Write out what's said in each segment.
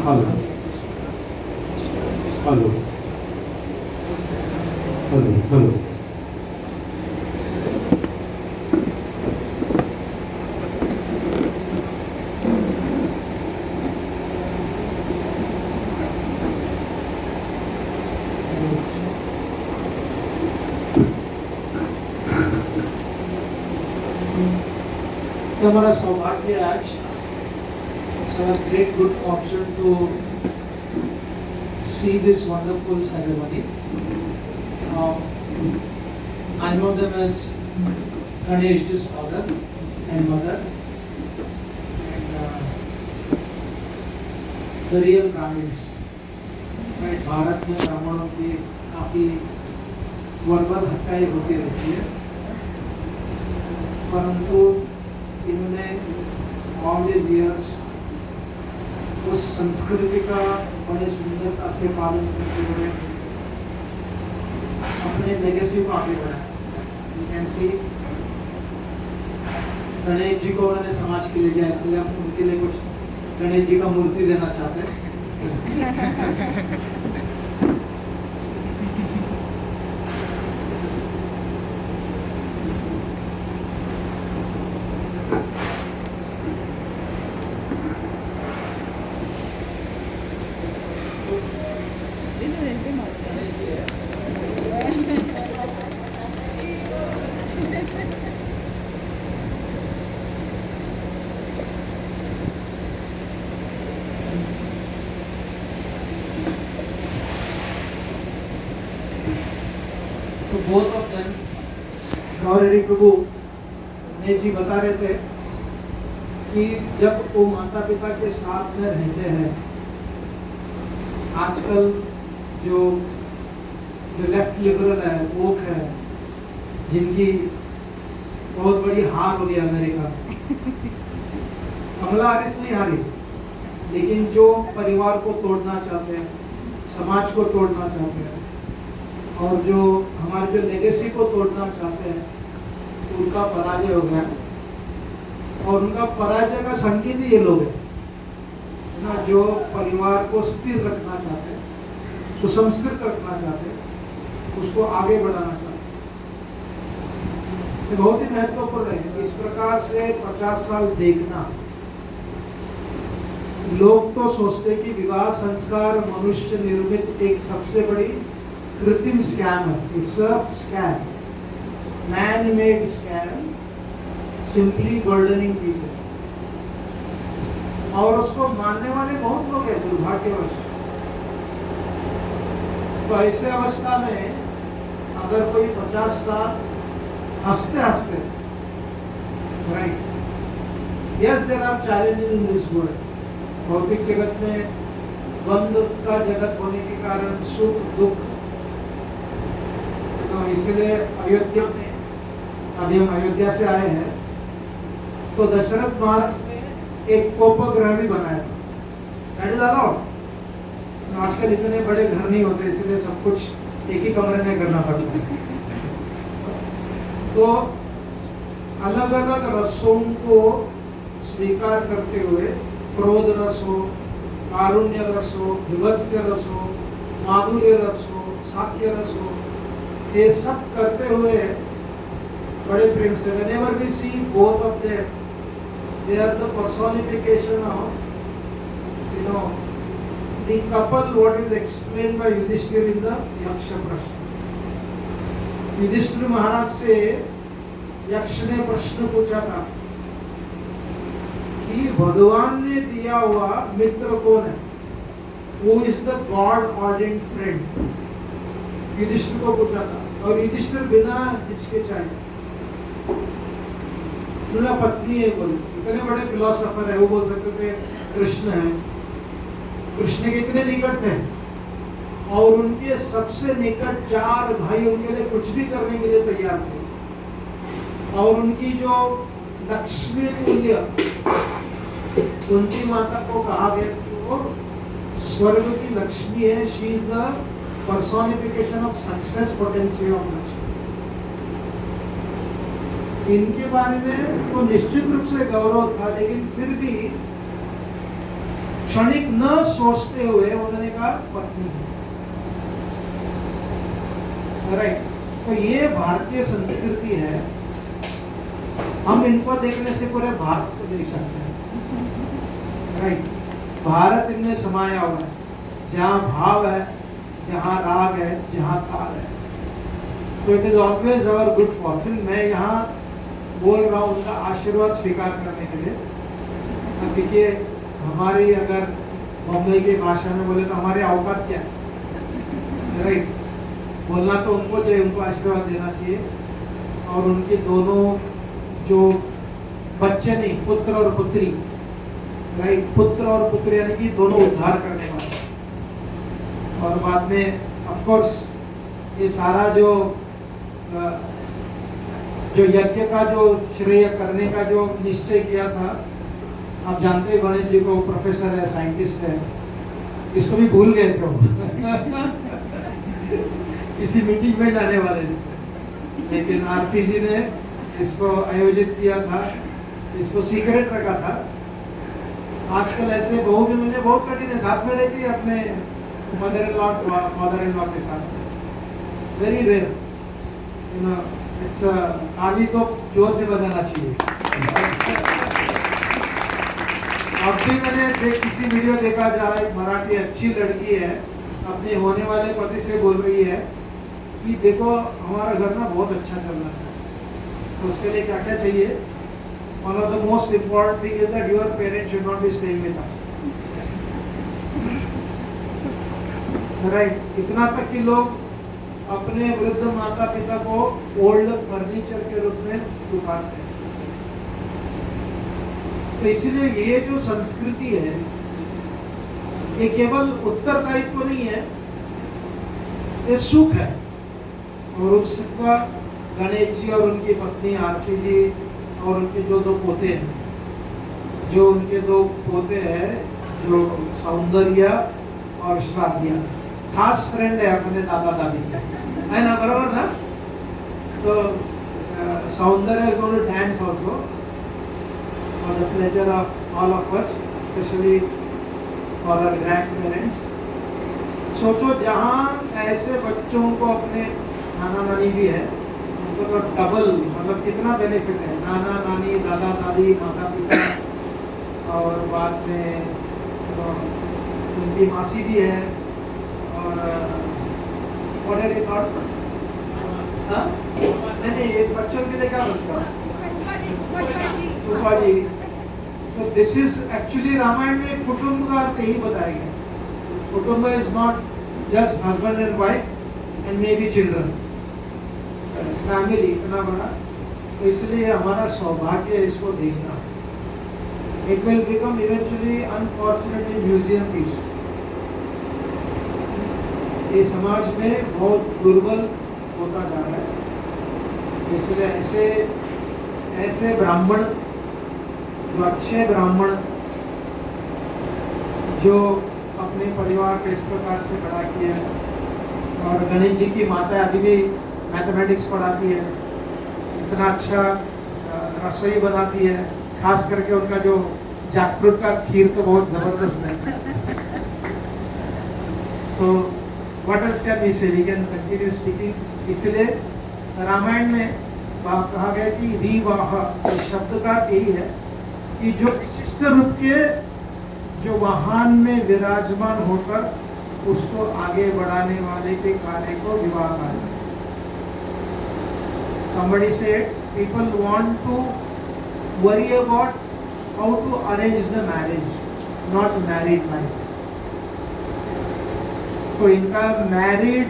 Hello hello hello hello हमारा सौभाग्य आज it's our great good fortune to see this wonderful ceremony. I know them as Ganesh's father and mother, and the real Brahmins. Right, Bharat में ब्राह्मणों की काफी verbal हत्याएं होती रहती है, परंतु इन्होंने all these years उस संस्कृति का बड़े सुंदरता से पालन करते हुए अपने लेगेसी को आगे बढ़ाया। You can see Ganesh ji को उन्होंने समाज के लिए दिया, इसलिए हम उनके लिए कुछ गणेश जी का मूर्ति देना चाहते हैं। तो both of them, गौरी प्रभु ने जी बता रहे थे कि जब वो माता पिता के साथ में रहते हैं, आजकल जो लेफ्ट लिबरल है, वोक है, जिनकी बहुत बड़ी हार हो गई अमेरिका, कमला हैरिस नहीं हारी, लेकिन जो परिवार को तोड़ना चाहते हैं, समाज को तोड़ना चाहते हैं और जो हमारे जो लेगेसी को तोड़ना चाहते हैं, उनका पराजय हो गया। और उनका पराजय का संकेत ये लोग हैं ना, जो परिवार को स्थिर रखना चाहते हैं, सुसंस्कृत रखना चाहते हैं, उसको आगे बढ़ाना चाहते हैं। ये बहुत ही महत्वपूर्ण है। इस प्रकार से 50 साल देखना, लोग तो सोचते कि विवाह संस्कार मनुष्य निर्मित एक सबसे बड़ी कृत्रिम स्कैम है। It's a scam, man made scam, simply burdening people, और उसको मानने वाले बहुत लोग हैं, दुर्भाग्यवश। तो ऐसे अवस्था में अगर कोई 50 साल हंसते हंसते, right, yes there are challenges in this world, भौतिक जगत में द्वंद्व का जगत होने के कारण सुख दुख, तो इसलिए अयोध्या में, अभी हम अयोध्या से आए हैं, तो दशरथ महाराज ने एक कोपग्रह भी बनाया था, दैट इज अलाउड। आजकल इतने बड़े घर नहीं होते, इसलिए सब कुछ एक ही कमरे में करना पड़ता है। तो अलग अलग रसों को स्वीकार करते हुए, क्रोध रस हो, कारुण्य रस हो, विभत्स्य रस हो, माधुर्य रस हो, साक्ष्य रस हो, ये सब करते हुए बड़े प्रेम से, whenever we see both of them, they are the personification of, you know, the couple what is explained by Yudhishthir in the Yaksha Prashna. Yudhishthir महाराज से यक्ष ने प्रश्न पूछा था कि भगवान ने दिया हुआ मित्र कौन है, Who is the God ordained friend? Yudhishthir को पूछा था, और युधिष्ठिर बिना हिचकिचाए मेरा पत्नी है बोले। इतने बड़े फिलोसोफर है, वो बोल सकते थे कृष्ण है। कृष्ण के इतने निकट थे, और उनके सबसे निकट 4 भाई उनके लिए कुछ भी करने के लिए तैयार थे। और उनकी जो लक्ष्मी तुल्य कुंती माता को कहा गया कि वो स्वर्ग की लक्ष्मी है। She is the personification of success potential of Lakshmi. इनके बारे में तो निश्चित रूप से गौरव था, लेकिन फिर भी क्षणिक न सोचते हुए उन्होंने कहा पत्नी है। राइट, तो ये भारतीय संस्कृति है। हम इनको देखने से पूरे भारत को देख सकते हैं। राइट, भारत इनमें समाया हुआ है। जहाँ भाव है, जहाँ राग है, जहाँ ताल है। तो it is always our good Fortune. मैं यहाँ बोल रहा हूँ उनका आशीर्वाद स्वीकार करने के लिए। देखिए, हमारी अगर बम्बई की भाषा में बोले तो हमारी औकात क्या है। राइट, बोलना तो उनको चाहिए, उनको आशीर्वाद देना चाहिए। और उनके दोनों जो बच्चे नहीं, पुत्र और पुत्री, राइट, पुत्र और पुत्री यानी कि दोनों उद्धार करने वाले। और बाद में ऑफ कोर्स ये सारा जो यज्ञ का जो श्रेय करने का जो निश्चय किया था, आप जानते हैं गणेश जी को, प्रोफेसर है, साइंटिस्ट है, इसको भी भूल गए थे किसी मीटिंग में जाने वाले थे, लेकिन आरती जी ने इसको आयोजित किया था, इसको सीक्रेट रखा था। आजकल ऐसे बहू भी मिलने बहुत कठिन है, साथ में रहती है अपने मदर इन लॉ के साथ, very rare. You know, it's ताली तो जोर से बजाना चाहिए। अब भी मैंने किसी वीडियो देखा जहाँ एक मराठी अच्छी लड़की है अपने होने वाले पति से बोल रही है कि देखो हमारा घर ना बहुत अच्छा चल रहा है, तो उसके लिए क्या क्या चाहिए। One of the most important thing is that your parents should not be staying with us. Right? इतना तक कि लोग अपने वृद्ध माता पिता को ओल्ड फर्नीचर के रूप में पुकारते हैं। तो इसीलिए ये जो संस्कृति है, ये केवल उत्तरदायित्व तो नहीं है, ये सुख है। और उसका गणेश जी और उनकी पत्नी आरती जी और उनके जो 2 पोते हैं, जो उनके 2 पोते हैं, जो सौंदर्य और श्राव्य, खास फ्रेंड है अपने दादा दादी है ना, बराबर ना। तो सौंदर्य is going to dance also for the pleasure of all of us, especially for our grandparents. सोचो जहाँ ऐसे बच्चों को अपने नाना नानी भी है, उनको तो डबल मतलब कितना बेनिफिट है। नाना नानी, दादा दादी, माता पिता, और बाद में तो उनकी मासी भी है। और what are you thought? हाँ? नहीं, एक बच्चों के लिए क्या बचता है? फूफा जी। So this is actually Ramayan में कुटुंब का अर्थ यही बताया गया। कुटुंब is not just husband and wife and maybe children, family इतना बड़ा। तो इसलिए हमारा सौभाग्य है इसको देखना। It will become eventually unfortunately museum piece। ये समाज में बहुत दुर्बल होता जा रहा है। इसलिए ऐसे ब्राह्मण, जो अच्छे ब्राह्मण, जो अपने परिवार को इस प्रकार से बड़ा किया है। और गणेश जी की माता अभी भी मैथमेटिक्स पढ़ाती है, इतना अच्छा रसोई बनाती है, खास करके उनका जो जैकफ्रूट का खीर तो बहुत जबरदस्त है। तो व्हाट एल्स कैन वी से, वी कैन कंटिन्यू स्पीकिंग। इसलिए रामायण में कहा गया कि विवाह शब्द का यही है कि जो विशिष्ट रूप के जो वाहन में विराजमान होकर उसको आगे बढ़ाने वाले के कार्य को विवाह कहा जाता है। Somebody said people want to worry about how to arrange the marriage, not married life. तो इनका मैरिड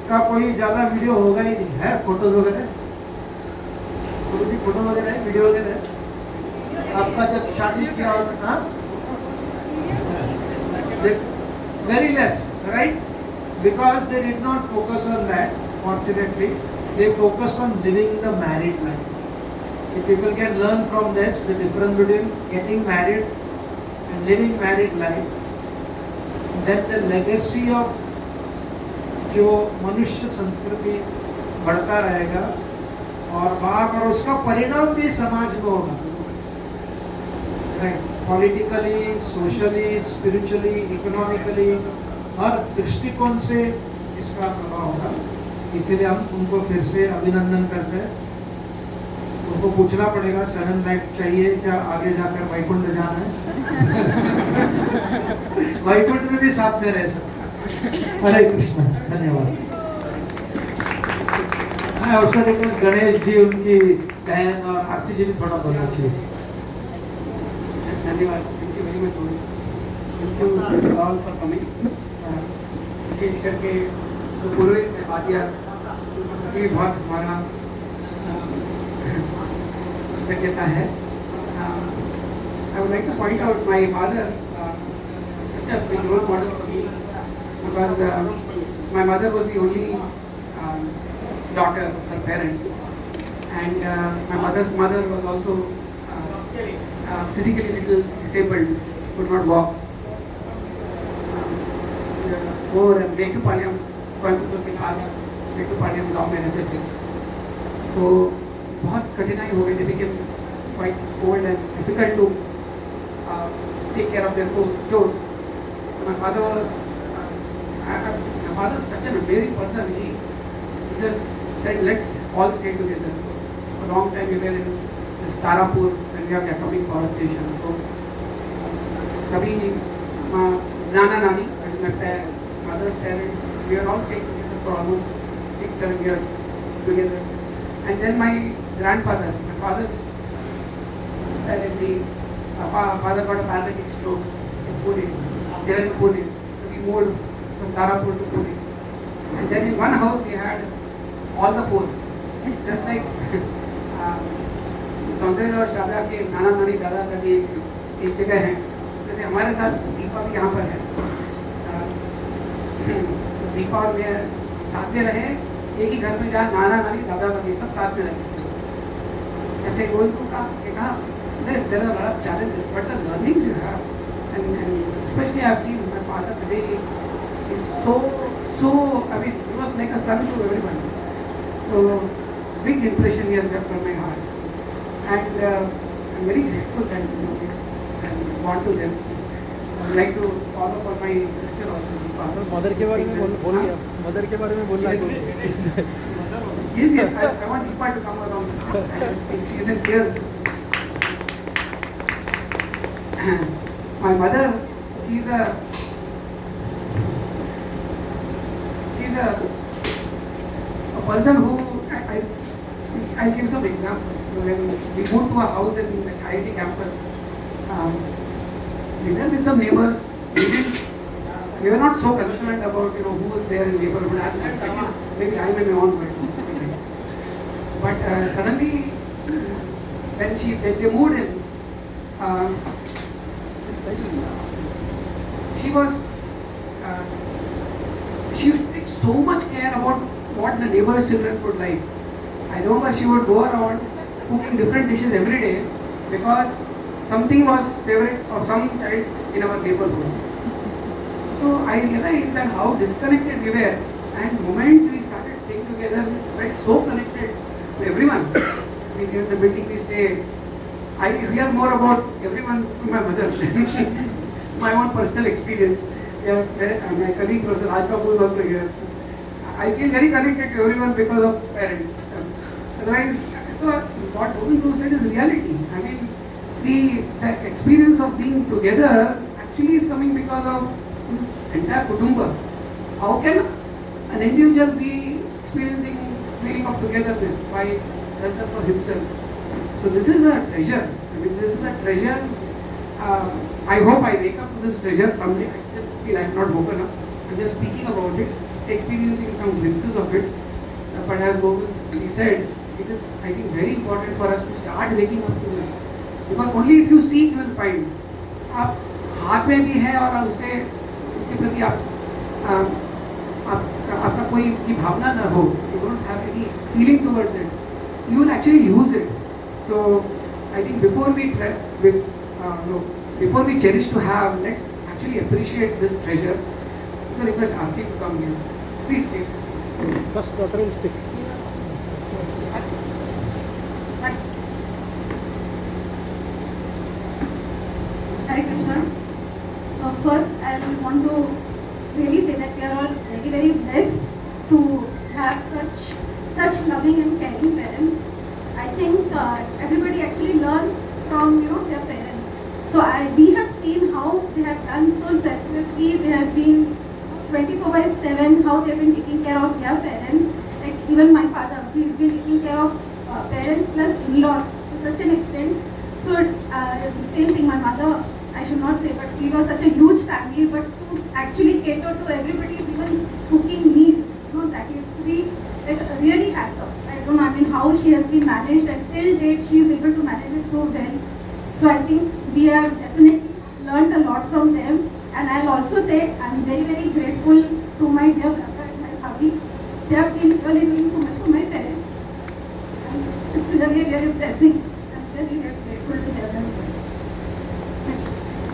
का कोई ज्यादा वीडियो होगा ही नहीं है, फोटोज वगैरह, फोटो वगैरह है, वीडियो वगैरह है। आपका जब शादी किया होता था, very less, right. because they did not focus on that, fortunately, they focused on living the married life. If people can learn from this, the difference between getting married and living married life, then the legacy of जो मनुष्य संस्कृति बढ़ता रहेगा और वहाँ पर उसका परिणाम भी समाज में होगा, पॉलिटिकली, सोशली, स्पिरिचुअली, इकोनॉमिकली, हर दृष्टिकोण से इसका प्रभाव होगा. इसीलिए हम उनको फिर से अभिनंदन करते हैं. उनको पूछना पड़ेगा 7 लाइफ चाहिए क्या, आगे जाकर वैकुंठ जाना है. वैकुंठ में भी साथ में रह सकते. हरे कृष्ण. धन्यवाद. अवसर रिक्वेस्ट गणेश जी, उनकी बहन और आरती जी भी थोड़ा बोलना चाहिए. धन्यवाद. Thank you very much. Thank you all for coming. विशेष करके जो पुरोहित में आदिया ये बहुत हमारा कृतज्ञता है. I would like to point out my father is such a big role model for me because my mother was the only daughter of her parents, and my mother's mother was also physically little disabled, could not walk. वो मेटूपालयम कोयम्बटूर के पास मेटूपालयम गांव में रहते थे, तो बहुत कठिनाई हो गई. They became quite old and difficult to take care of their chores. So my father was such an amazing person. He just said, let's all stay together. So for a long time we were in this Tarapur when we have the atomic power station. So kabhi Nana Nani, that is my mother's parents, we were all staying together for almost 6-7 years together. And then my grandfather, my father's parents, father got a paralytic stroke in Pune. They were in Pune. So we moved from Tarapur to Pune. And then in one house we had all the four. Just like सौंदर्य और शारदा के नाना नानी दादा दादी एक जगह है, जैसे हमारे साथ दीपा भी यहाँ पर है. दीपा और मैं साथ में रहे एक ही घर में, जहाँ नाना नानी दादा दादी सब साथ में रहते. ऐसे गोविंद का कहा, yes, there are a lot of challenges, but the learnings you have, and especially I have seen my father today is so, I mean, he was like a son to everyone. So big impression he has left on my heart, and I'm very grateful that and want to them. I would like to follow for my sister also. Mother के बारे में बोलिए. Mother के बारे में बोलना. Yes, I want Appa to come along. She is in tears. My mother, she's a person who I give some examples. When we moved to a house in the IIT campus, we were with some neighbors. We were not so concerned about who was there in the neighborhood as much. Maybe I may want to. But suddenly, when they moved in, she used to take so much care about what the neighbors' children would like. I remember she would go around cooking different dishes every day because something was favorite of some child in our neighborhood. So I realized that how disconnected we were, and the moment we started staying together, we felt so connected to everyone. We in the building we stayed. I hear more about everyone to my mother. My own personal experience. My colleague Professor Rajbabu is also here. I feel very connected to everyone because of parents. Otherwise, so what Govindu said is reality. I mean, the experience of being together actually is coming because of this entire kutumba. How can an individual be experiencing feeling of togetherness by herself or himself? So this is a treasure. I mean, this is a treasure. I hope I wake up to this treasure someday. I still feel I have not woken up. I'm just speaking about it, experiencing some glimpses of it. But as Govind said, it is, I think, very important for us to start waking up to this. Because only if you seek, you will find. आप हाथ में भी है और उससे उसके प्रति आप कोई की भावना ना हो, you don't have any feeling towards it, you will actually lose it. So I think before we before we cherish to have, let's actually appreciate this treasure. So request Aarti to come here. Please, please. First daughter will speak. Hare Krishna. So first I want to really say that we are all very, very blessed to have such loving and caring parents. I think everybody actually learns from their parents. So we have seen how they have done so selflessly. They have been 24/7, how they have been taking care of their parents. Like even my father, he's been taking care of parents plus in-laws to such an extent. So same thing, my mother, I should not say, but we were such a huge family, but to actually cater to everybody's even cooking needs, that used to be like really hats off. I don't know, I mean, how she has been managed, and till date she is able to manage it so well. So I think we have definitely learned a lot from them, and I'll also say I'm very, very grateful to my dear brother and my hubby. They have been really doing so much for my parents. And it's really, really blessing. I'm very, very grateful to them.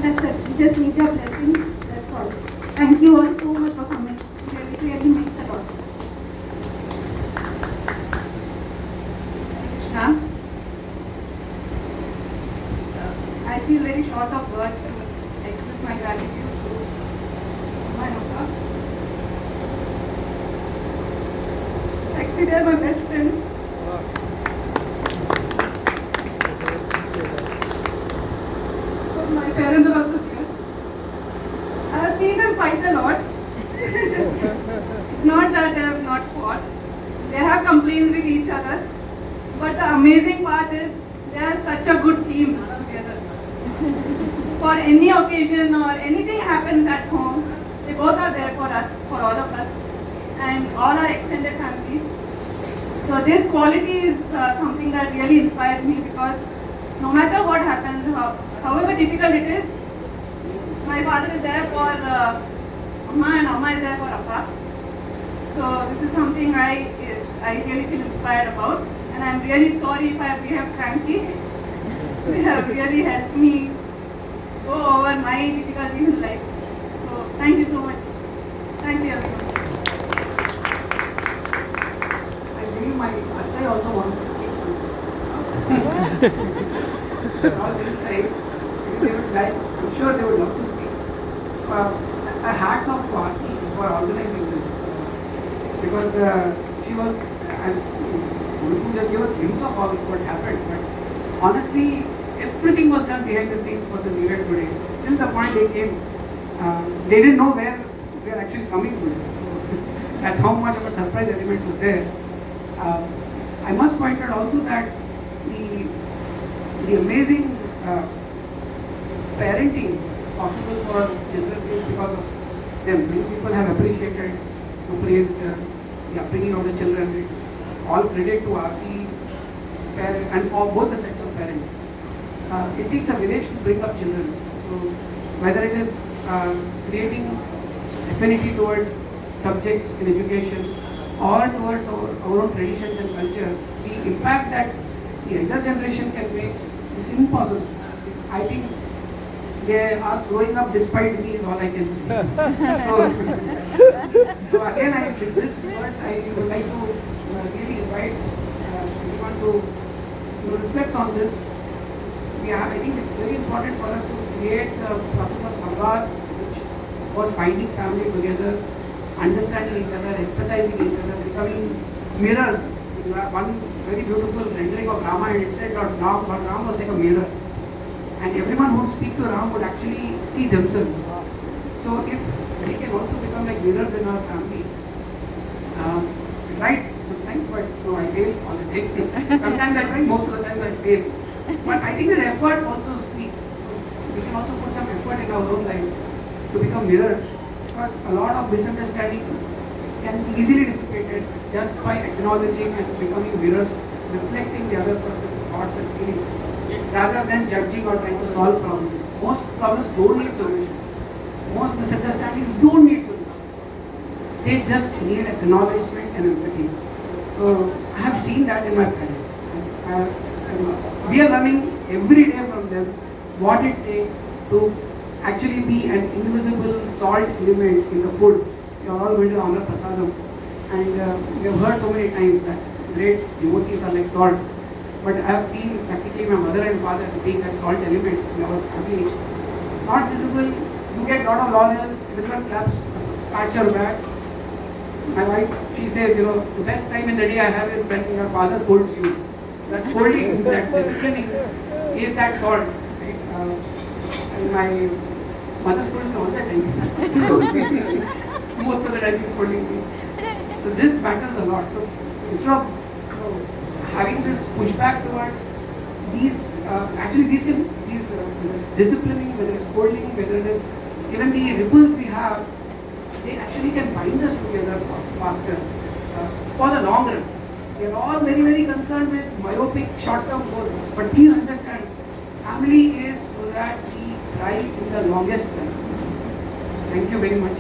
That's it. We just need their blessings. That's all. Thank you all so much for coming. It really means a lot. Krishna. I feel very short of words to express my gratitude to Amma and Appa. Actually, they are my best friends. So my parents are also here. I have seen them fight a lot. It's not that they have not fought. They have complained with each other. But the amazing part is they are such a good team together. For any occasion or anything happens at home, they both are there for us, for all of us, and all our extended families. So this quality is something that really inspires me, because no matter what happens, however difficult it is, my father is there for Amma and Amma is there for Appa. So this is something I really feel inspired about, and I'm really sorry if I have behaved cranky. They have really helped me go over my difficulties in life. So thank you so much. Thank you everyone. I believe my Atta also wants to take something. All inside, they would like, I'm sure they would love to speak. Hats off to Aarti for organizing this. Because she was, as Guru just gave a glimpse of all what happened, but honestly, everything was done behind the scenes for the New Year today. Till the point they came, they didn't know where we are actually coming to. That's how much of a surprise element was there. I must point out also that the amazing parenting is possible for children is because of them. Many people have appreciated to praise the upbringing of the children. It's all credit to Aarti and for both the sets of parents. It takes a village to bring up children. So whether it is creating affinity towards subjects in education or towards our own traditions and culture, the impact that the elder generation can make is impossible. I think they are growing up despite me is all I can say. So again, with this words, I would like to really invite everyone to reflect on this. I think it's very important for us to create the process of samvad, which was binding family together, understanding each other, empathizing each other, becoming mirrors. One very beautiful rendering of Rama, and it said that Ram was like a mirror, and everyone who would speak to Ram would actually see themselves. So if we can also become like mirrors in our family, right? Sometimes, but no, I fail all the time. Sometimes I try, most of the time I fail. But I think that effort also speaks. We can also put some effort in our own lives to become mirrors, because a lot of misunderstanding can be easily dissipated just by acknowledging and becoming mirrors, reflecting the other person's thoughts and feelings, rather than judging or trying to solve problems. Most problems don't need solution. Most misunderstandings don't need solution. They just need acknowledgement and empathy. So I have seen that in my parents. We are learning every day from them what it takes to actually be an invisible salt element in the food. We are all going to honor prasadam, and we have heard so many times that great devotees are like salt. But I have seen practically my mother and father being that salt element in our family. Not visible. You get a lot of laurels, everyone claps, pats your back. My wife, she says, the best time in the day I have is when your father scolds you. That scolding, that disciplining is that salt. Right? And my mother scolds me all the time. Most of the time she's scolding me. So this matters a lot. So instead of having this pushback towards these, whether it's disciplining, whether it's scolding, whether it is even the ripples we have, they actually can bind us together faster for the long run. We are all very, very concerned with myopic short-term goals. But please understand, family is so that we thrive in the longest run. Thank you very much.